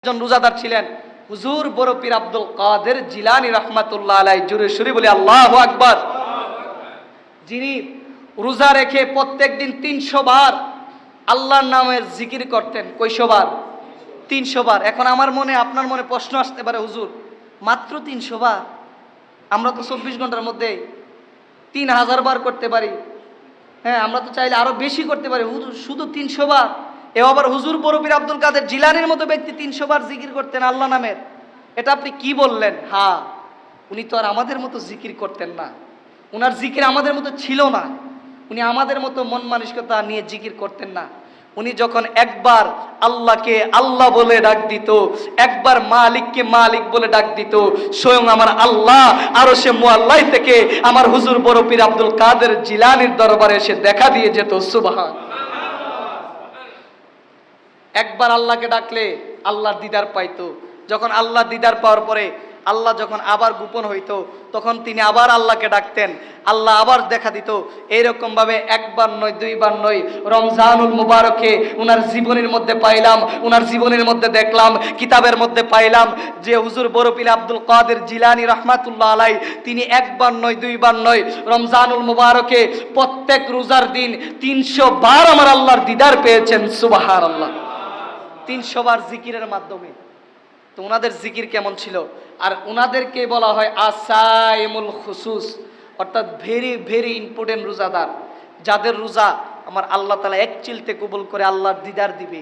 একজন রোজাদার ছিলেন হুজুর বড় পীর আব্দুল কাদের জিলানী রাহমাতুল্লাহ আলাইহি। জোরে সুরে বলি আল্লাহু আকবার। যিনি রোজা রেখে প্রত্যেকদিন 300 বার আল্লাহর নামের জিকির করতেন। কয়শো বার? 300 বার। এখন আমার মনে আপনার মনে প্রশ্ন আসতে পারে, হুজুর মাত্র 300 বার? আমরা তো 24 ঘন্টার মধ্যে 3000 বার করতে পারি। হ্যাঁ, আমরা তো চাইলে আরো বেশি করতে পারি। হুজুর শুধু 300 বার? এ আবার হুজুর বড় পীর আব্দুল কাদের জিলানীর মতো ব্যক্তি 300 বার জিকির করতেন আল্লাহ নামের, এটা আপনি কি বললেন? হ্যাঁ, উনি তো আর আমাদের মতো জিকির করতেন না, উনার জিকির আমাদের মতো ছিল না, উনি আমাদের মতো মন মানসিকতা নিয়ে জিকির করতেন না। উনি যখন একবার আল্লাহকে আল্লাহ বলে ডাক দিত, একবার মালিককে মালিক বলে ডাক দিত, স্বয়ং আমার আল্লাহ আরশে মুআল্লাহ থেকে আমার হুজুর বড় পীর আব্দুল কাদের জিলানীর দরবারে এসে দেখা দিয়ে যেত। সুবহান। একবার আল্লাহকে ডাকলে আল্লাহর দিদার পাইতো। যখন আল্লাহর দিদার পাওয়ার পরে আল্লাহ যখন আবার গোপন হইতো, তখন তিনি আবার আল্লাহকে ডাকতেন, আল্লাহ আবার দেখা দিত। এইরকম ভাবে একবার নয়, দুইবার নয়, রমজানুল মুবারকে উনার জীবনের মধ্যে পাইলাম, উনার জীবনের মধ্যে দেখলাম, কিতাবের মধ্যে পাইলাম যে হুজুর বড় পীর আব্দুল কাদের জিলানী রাহমাতুল্লাহ আলাইহি তিনি একবার নয়, দুইবার নয়, রমজানুল মুবারকে প্রত্যেক রোজার দিন 300 বার আমার আল্লাহর দিদার পেয়েছেন। সুবহানাল্লাহ। 300 বার জিকিরের মাধ্যমে। তো ওনাদের জিকির কেমন ছিল? আর ওনাদেরকে বলা হয় আসাইমুল খুসুস, অর্থাৎ ভেরি ভেরি ইম্পর্টেন্ট রোজাদার, যাদের রোজা আমার আল্লাহ তাআলা এক চিলতে কবুল করে আল্লাহর দিদার দিবে।